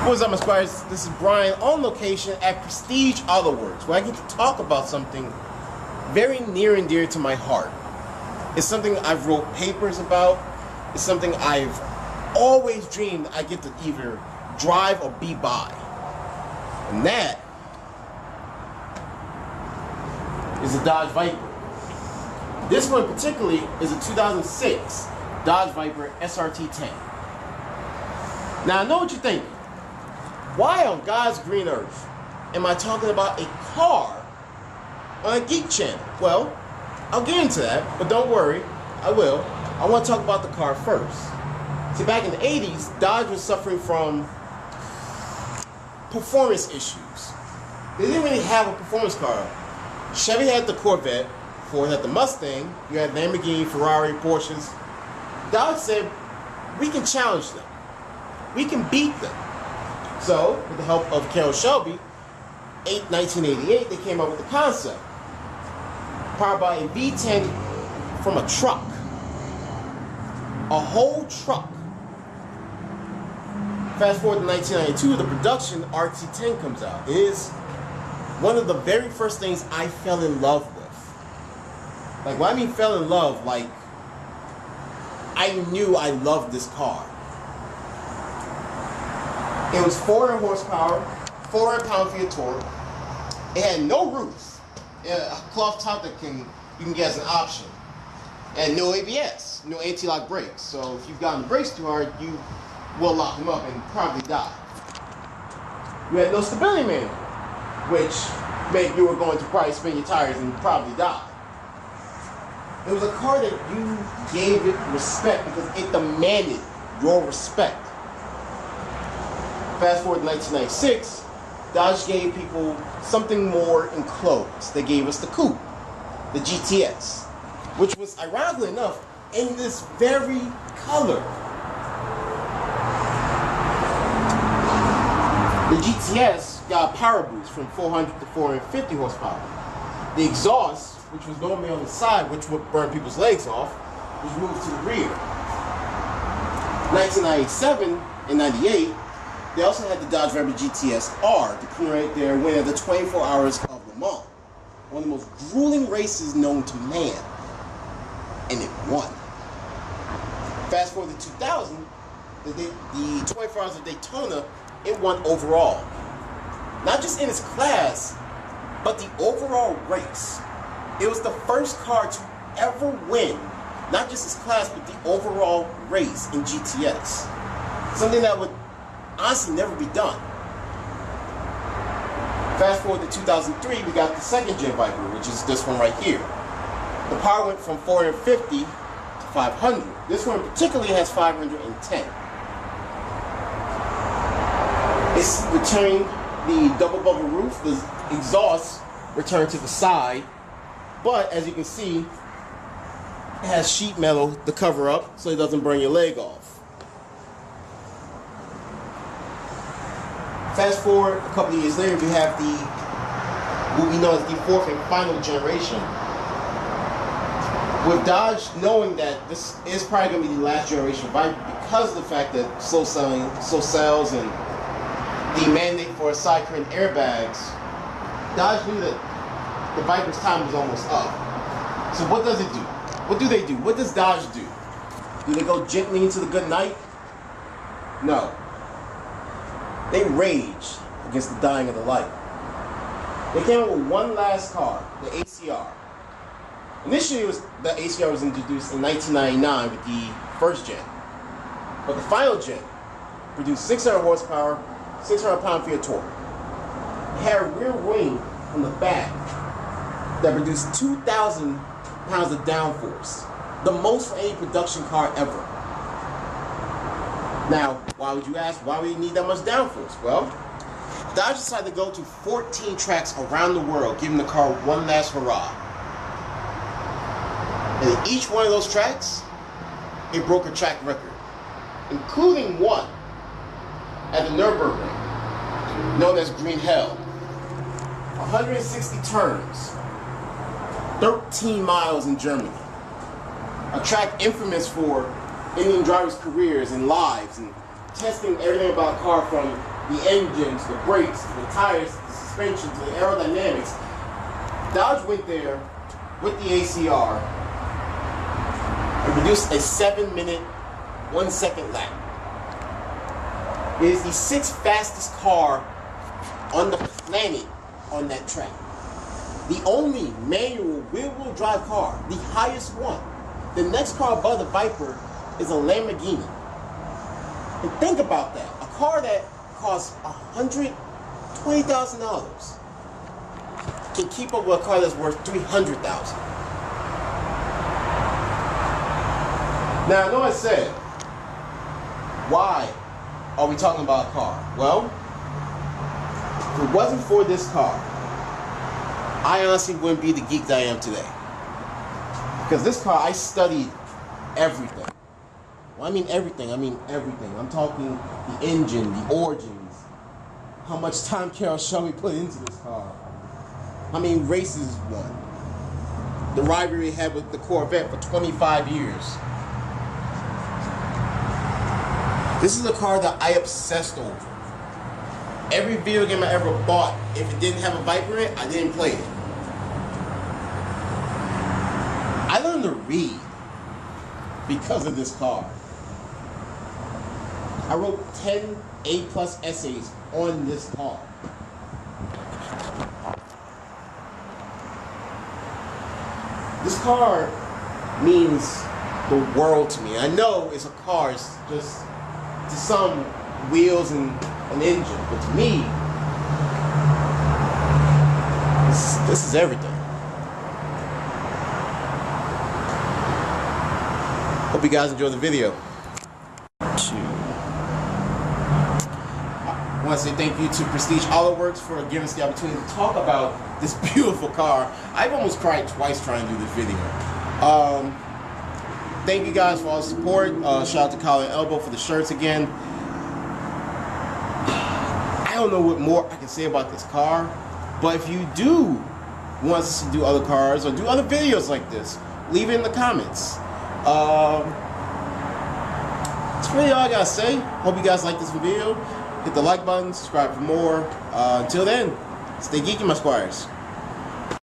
What's up, Aspires? This is Brian on location at Prestige Auto Works, where I get to talk about something very near and dear to my heart. It's something I've wrote papers about. It's something I've always dreamed I get to either drive or be by. And that is a Dodge Viper. This one particularly is a 2006 Dodge Viper SRT10. Now I know what you're thinking. Why on God's green earth am I talking about a car on a Geek channel? Well, I'll get into that, but don't worry, I will. I want to talk about the car first. See, back in the 80s, Dodge was suffering from performance issues. They didn't really have a performance car. Chevy had the Corvette, Ford had the Mustang, you had Lamborghini, Ferrari, Porsches. Dodge said, we can challenge them. We can beat them. So, with the help of Carroll Shelby, 1988, they came up with the concept. Powered by a V10 from a truck. A whole truck. Fast forward to 1992, the production RT10 comes out. It is one of the very first things I fell in love with. Like, when I mean fell in love, like, I knew I loved this car. It was 400 horsepower, 400 pound-feet of torque. It had no roof, a cloth top that you can get as an option, and no ABS, no anti-lock brakes. So if you've gotten the brakes too hard, you will lock them up and probably die. You had no stability manual, which meant you were going to probably spin your tires and probably die. It was a car that you gave it respect because it demanded your respect. Fast forward to 1996, Dodge gave people something more enclosed. They gave us the coupe, the GTS, which was, ironically enough, in this very color. The GTS got a power boost from 400 to 450 horsepower. The exhaust, which was normally on the side, which would burn people's legs off, was moved to the rear. 1997 and 98, they also had the Dodge Viper GTS R to commemorate their win at the 24 Hours of Le Mans, one of the most grueling races known to man, and it won. Fast forward to 2000, the 24 Hours of Daytona, it won overall. Not just in its class, but the overall race. It was the first car to ever win, not just its class, but the overall race in GTS. Something that would honestly never be done. Fast forward to 2003, we got the second gen Viper, which is this one right here. The power went from 450 to 500. This one particularly has 510. It's returning the double bubble roof, the exhaust returned to the side, but as you can see, it has sheet metal to cover up so it doesn't burn your leg off. Fast forward a couple of years later, we have what we know as the fourth and final generation. With Dodge knowing that this is probably going to be the last generation Viper because of the fact that slow cells and the mandate for side curtain airbags, Dodge knew that the Viper's time was almost up. So what does it do? What do they do? What does Dodge do? Do they go gently into the good night? No. They rage against the dying of the light. They came up with one last car, the ACR. Initially, the ACR was introduced in 1999 with the first gen. But the final gen produced 600 horsepower, 600 pound-feet of torque. It had a rear wing on the back that produced 2,000 pounds of downforce, the most for any production car ever. Now, why would you ask, why would you need that much downforce? Well, Dodge decided to go to 14 tracks around the world, giving the car one last hurrah. And in each one of those tracks, it broke a track record, including one at the Nürburgring, known as Green Hell. 160 turns, 13 miles in Germany. A track infamous for ending drivers' careers and lives and testing everything about a car from the engines, the brakes, the tires, the suspension, to the aerodynamics. Dodge went there with the ACR and produced a 7-minute, 1-second lap. It is the 6th fastest car on the planet on that track. The only manual rear-wheel drive car, the highest one. The next car above the Viper is a Lamborghini. And think about that. A car that costs $120,000 can keep up with a car that's worth $300,000. Now I know I said, why are we talking about a car? Well, if it wasn't for this car, I honestly wouldn't be the geek that I am today. Because this car, I studied everything. Well, I mean everything. I'm talking the engine, the origins, how much time Carroll Shelby put into this car, how many races won, the rivalry it had with the Corvette for 25 years. This is a car that I obsessed over. Every video game I ever bought, if it didn't have a Viper in it, I didn't play it. I learned to read because of this car. I wrote 10 A+ essays on this car. This car means the world to me. I know it's a car, it's just to some wheels and an engine, but to me, this is everything. Hope you guys enjoy the video. I want to say thank you to Prestige Auto Works for giving us the opportunity to talk about this beautiful car. I've almost cried twice trying to do this video. Thank you guys for all the support. Shout out to Collar and Elbow for the shirts again. I don't know what more I can say about this car, but if you do want us to do other cars or do other videos like this, leave it in the comments. That's really all I gotta say. Hope you guys like this video. Hit the like button, subscribe for more. Until then, stay geeky, my squires.